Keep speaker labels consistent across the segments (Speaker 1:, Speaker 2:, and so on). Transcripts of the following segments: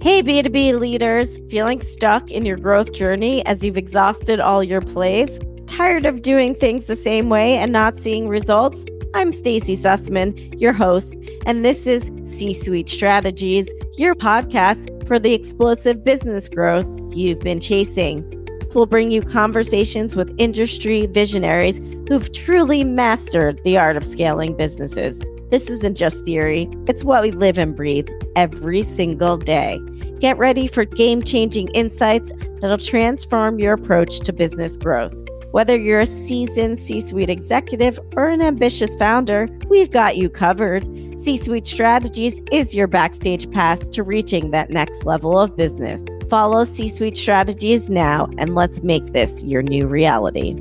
Speaker 1: Hey, B2B leaders, feeling stuck in your growth journey as you've exhausted all your plays? Tired of doing things the same way and not seeing results? I'm Stacie Sussman, your host, and this is C-Suite Strategies, your podcast for the explosive business growth you've been chasing. We'll bring you conversations with industry visionaries who've truly mastered the art of scaling businesses. This isn't just theory, it's what we live and breathe every single day. Get ready for game-changing insights that'll transform your approach to business growth. Whether you're a seasoned C-suite executive or an ambitious founder, we've got you covered. C-Suite Strategies is your backstage pass to reaching that next level of business. Follow C-Suite Strategies now, and let's make this your new reality.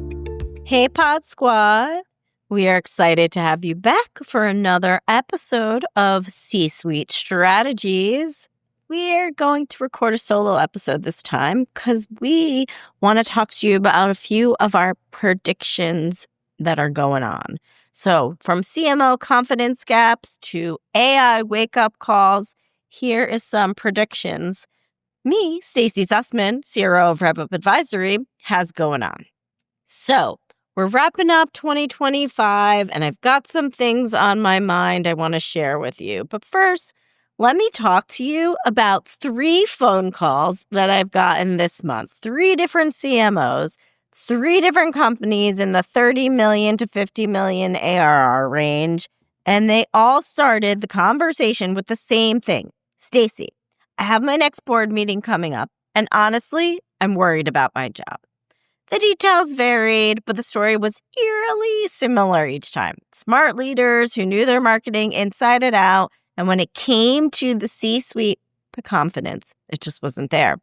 Speaker 1: Hey, Pod Squad. We are excited to have you back for another episode of C-Suite Strategies. We're going to record a solo episode this time because we want to talk to you about a few of our predictions that are going on. So from CMO confidence gaps to AI wake-up calls, here is some predictions me, Stacie Sussman, CRO of RevUp Advisory, has going on. So we're wrapping up 2025, and I've got some things on my mind I want to share with you. But first, let me talk to you about 3 phone calls that I've gotten this month. 3 different CMOs, 3 different companies in the 30 million to 50 million ARR range, and they all started the conversation with the same thing. Stacie, I have my next board meeting coming up, and honestly, I'm worried about my job. The details varied, but the story was eerily similar each time. Smart leaders who knew their marketing inside and out, and when it came to the C-suite, the confidence, it just wasn't there.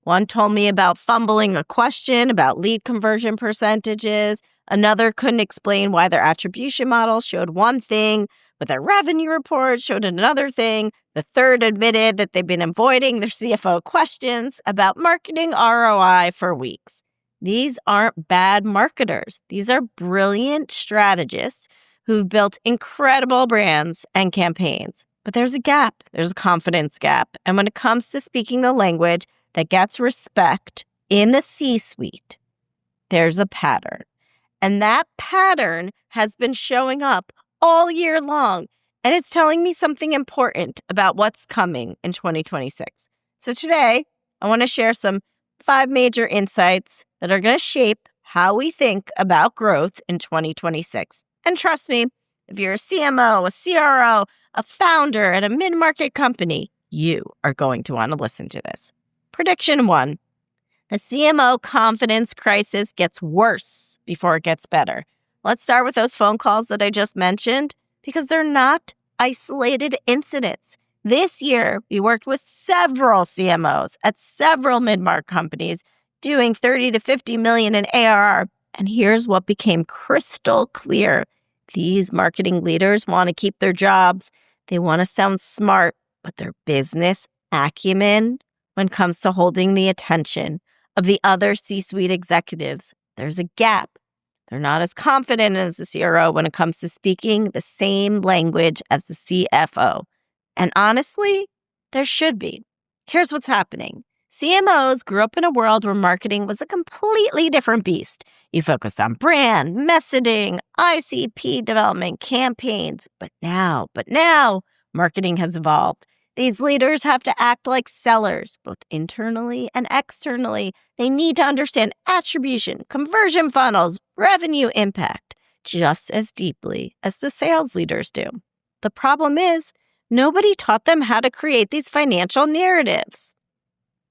Speaker 1: One told me about fumbling a question about lead conversion percentages. Another couldn't explain why their attribution model showed one thing, but their revenue report showed another thing. The third admitted that they've been avoiding their CFO questions about marketing ROI for weeks. These aren't bad marketers. These are brilliant strategists who've built incredible brands and campaigns. But there's a gap. There's a confidence gap. And when it comes to speaking the language that gets respect in the C-suite, there's a pattern. And that pattern has been showing up all year long. And it's telling me something important about what's coming in 2026. So today, I want to share some 5 major insights that are going to shape how we think about growth in 2026. And trust me, if you're a CMO, a CRO, a founder at a mid-market company, you are going to want to listen to this. Prediction 1, the CMO confidence crisis gets worse before it gets better. Let's start with those phone calls that I just mentioned because they're not isolated incidents. This year, we worked with several CMOs at several mid-market companies doing 30 to 50 million in ARR. And here's what became crystal clear. These marketing leaders want to keep their jobs. They want to sound smart, but their business acumen, when it comes to holding the attention of the other C-suite executives, there's a gap. They're not as confident as the CRO when it comes to speaking the same language as the CFO. And honestly, there should be. Here's what's happening. CMOs grew up in a world where marketing was a completely different beast. You focused on brand, messaging, ICP development, campaigns. But now, marketing has evolved. These leaders have to act like sellers, both internally and externally. They need to understand attribution, conversion funnels, revenue impact, just as deeply as the sales leaders do. The problem is, nobody taught them how to create these financial narratives.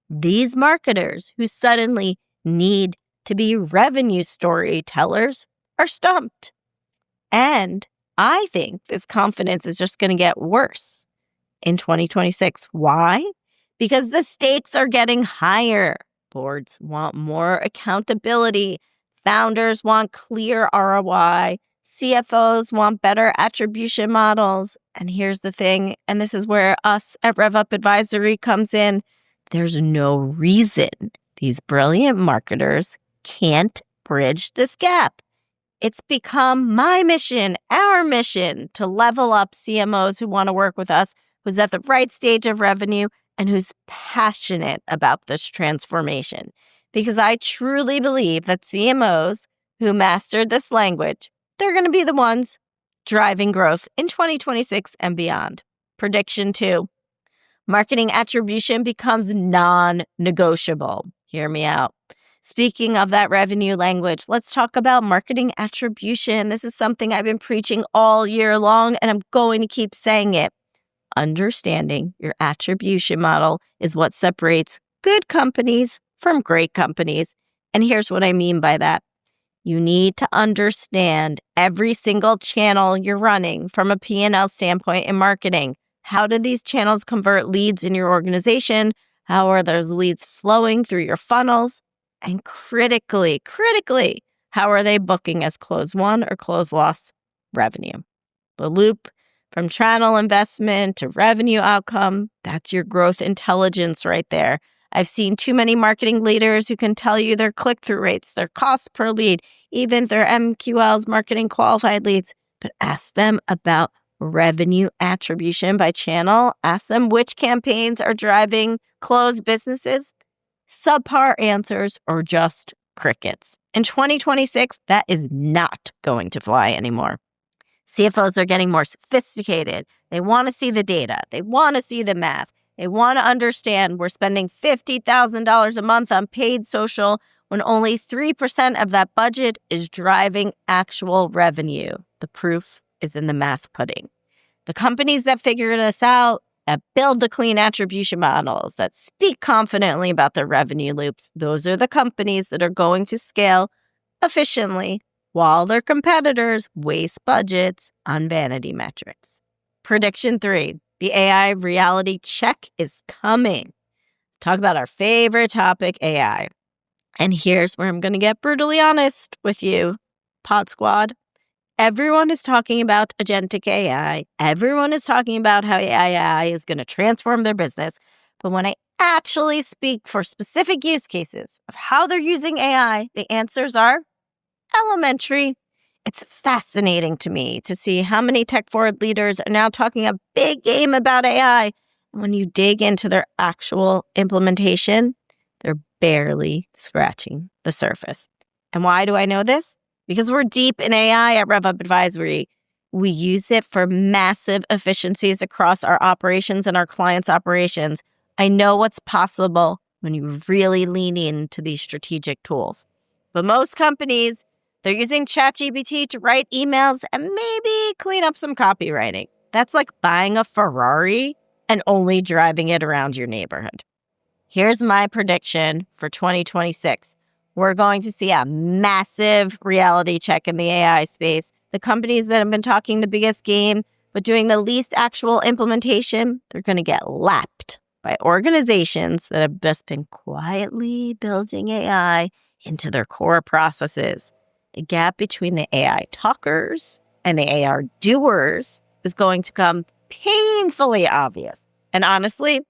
Speaker 1: These marketers who suddenly need to be revenue storytellers are stumped. And I think this confidence is just going to get worse in 2026. Why? Because the stakes are getting higher. Boards want more accountability. Founders want clear ROI. CFOs want better attribution models. And here's the thing, and this is where us at RevUp Advisory comes in. There's no reason these brilliant marketers can't bridge this gap. It's become my mission, our mission, to level up CMOs who want to work with us, who's at the right stage of revenue, and who's passionate about this transformation. Because I truly believe that CMOs who mastered this language, they're going to be the ones driving growth in 2026 and beyond. Prediction 2, marketing attribution becomes non-negotiable. Hear me out. Speaking of that revenue language, let's talk about marketing attribution. This is something I've been preaching all year long, and I'm going to keep saying it. Understanding your attribution model is what separates good companies from great companies. And here's what I mean by that. You need to understand every single channel you're running from a P&L standpoint in marketing. How do these channels convert leads in your organization? How are those leads flowing through your funnels? And critically, how are they booking as close won or close loss revenue? The loop from channel investment to revenue outcome, that's your growth intelligence right there. I've seen too many marketing leaders who can tell you their click-through rates, their cost per lead, even their MQLs, marketing qualified leads, but ask them about revenue attribution by channel. Ask them which campaigns are driving closed businesses. Subpar answers or just crickets. In 2026, that is not going to fly anymore. CFOs are getting more sophisticated. They want to see the data. They want to see the math. They want to understand we're spending $50,000 a month on paid social when only 3% of that budget is driving actual revenue. The proof is in the math pudding. The companies that figure this out, that build the clean attribution models, that speak confidently about their revenue loops, those are the companies that are going to scale efficiently while their competitors waste budgets on vanity metrics. Prediction 3, the AI reality check is coming. Let's talk about our favorite topic, AI. And here's where I'm going to get brutally honest with you, Pod Squad. Everyone is talking about agentic AI. Everyone is talking about how AI is going to transform their business. But when I actually speak for specific use cases of how they're using AI, the answers are elementary. It's fascinating to me to see how many tech-forward leaders are now talking a big game about AI. And when you dig into their actual implementation, they're barely scratching the surface. And why do I know this? Because we're deep in AI at RevUp Advisory. We use it for massive efficiencies across our operations and our clients' operations. I know what's possible when you really lean into these strategic tools. But most companies, they're using ChatGPT to write emails and maybe clean up some copywriting. That's like buying a Ferrari and only driving it around your neighborhood. Here's my prediction for 2026. We're going to see a massive reality check in the AI space. The companies that have been talking the biggest game, but doing the least actual implementation, they're going to get lapped by organizations that have just been quietly building AI into their core processes. The gap between the AI talkers and the AI doers is going to come painfully obvious. And honestly,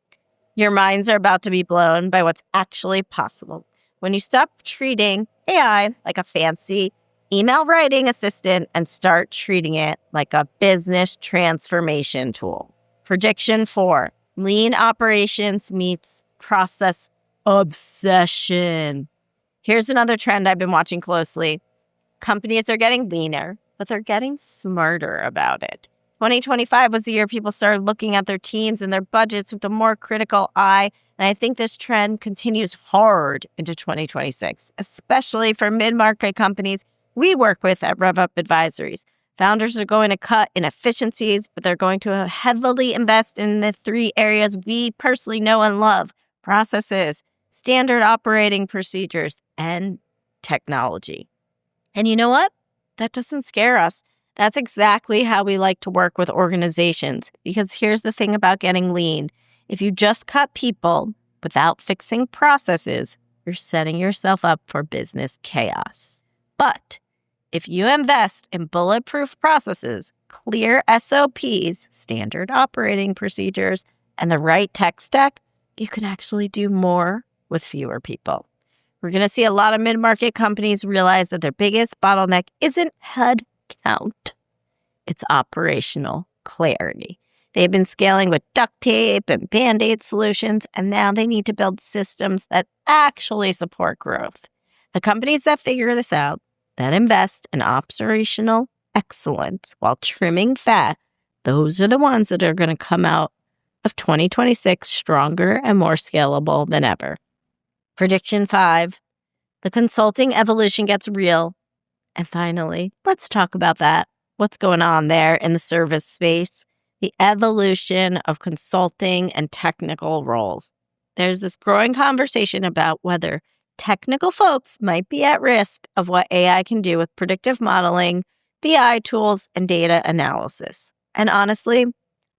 Speaker 1: your minds are about to be blown by what's actually possible when you stop treating AI like a fancy email writing assistant and start treating it like a business transformation tool. Prediction 4, lean operations meets process obsession. Here's another trend I've been watching closely. Companies are getting leaner, but they're getting smarter about it. 2025 was the year people started looking at their teams and their budgets with a more critical eye, and I think this trend continues hard into 2026, especially for mid-market companies we work with at RevUp Advisories. Founders are going to cut inefficiencies, but they're going to heavily invest in the 3 areas we personally know and love: processes, standard operating procedures, and technology. And you know what? That doesn't scare us. That's exactly how we like to work with organizations. Because here's the thing about getting lean. If you just cut people without fixing processes, you're setting yourself up for business chaos. But if you invest in bulletproof processes, clear SOPs, standard operating procedures, and the right tech stack, you can actually do more with fewer people. We're going to see a lot of mid-market companies realize that their biggest bottleneck isn't head count. It's operational clarity. They've been scaling with duct tape and Band-Aid solutions, and now they need to build systems that actually support growth. The companies that figure this out, that invest in operational excellence while trimming fat, those are the ones that are going to come out of 2026 stronger and more scalable than ever. Prediction 5, the consulting evolution gets real. And finally, let's talk about that. What's going on there in the service space? The evolution of consulting and technical roles. There's this growing conversation about whether technical folks might be at risk of what AI can do with predictive modeling, BI tools, and data analysis. And honestly,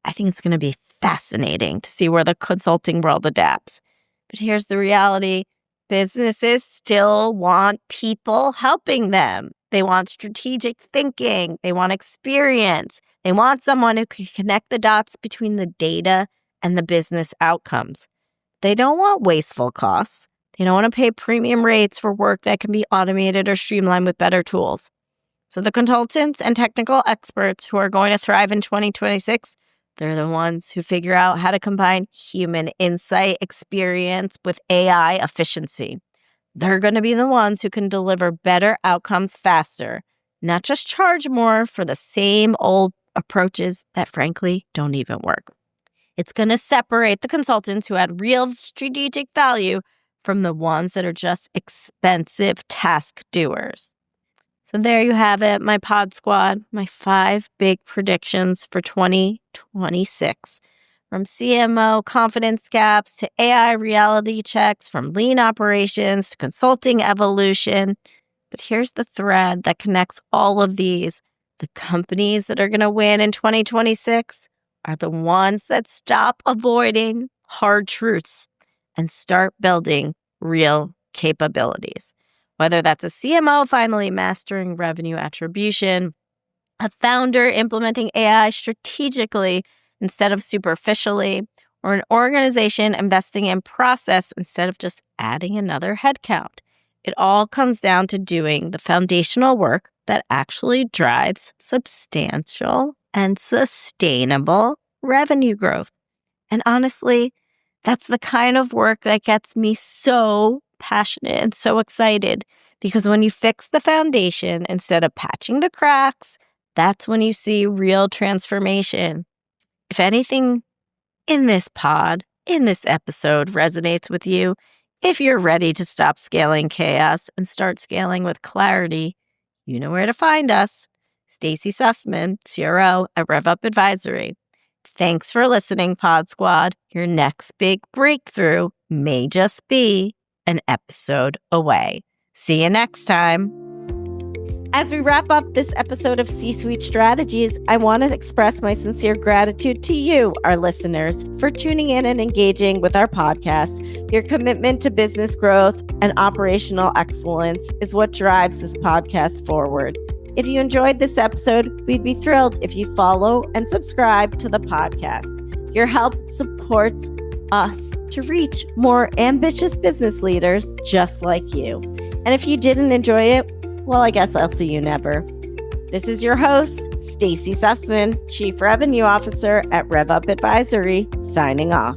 Speaker 1: I think it's going to be fascinating to see where the consulting world adapts. But here's the reality. Businesses still want people helping them. They want strategic thinking. They want experience. They want someone who can connect the dots between the data and the business outcomes. They don't want wasteful costs. They don't want to pay premium rates for work that can be automated or streamlined with better tools. So the consultants and technical experts who are going to thrive in 2026, they're the ones who figure out how to combine human insight experience with AI efficiency. They're going to be the ones who can deliver better outcomes faster, not just charge more for the same old approaches that frankly don't even work. It's going to separate the consultants who add real strategic value from the ones that are just expensive task doers. So there you have it, my pod squad, my 5 big predictions for 2026. From CMO confidence gaps to AI reality checks, from lean operations to consulting evolution. But here's the thread that connects all of these. The companies that are going to win in 2026 are the ones that stop avoiding hard truths and start building real capabilities. Whether that's a CMO finally mastering revenue attribution, a founder implementing AI strategically instead of superficially, or an organization investing in process instead of just adding another headcount. It all comes down to doing the foundational work that actually drives substantial and sustainable revenue growth. And honestly, that's the kind of work that gets me so passionate and so excited, because when you fix the foundation instead of patching the cracks, that's when you see real transformation. If anything in this pod, in this episode resonates with you, if you're ready to stop scaling chaos and start scaling with clarity, you know where to find us. Stacie Sussman, CRO at RevUp Advisory. Thanks for listening, Pod Squad. Your next big breakthrough may just be an episode away. See you next time. As we wrap up this episode of C-Suite Strategies, I want to express my sincere gratitude to you, our listeners, for tuning in and engaging with our podcast. Your commitment to business growth and operational excellence is what drives this podcast forward. If you enjoyed this episode, we'd be thrilled if you follow and subscribe to the podcast. Your help supports us to reach more ambitious business leaders just like you. And if you didn't enjoy it, well, I guess I'll see you never. This is your host, Stacie Sussman, Chief Revenue Officer at RevUp Advisory, signing off.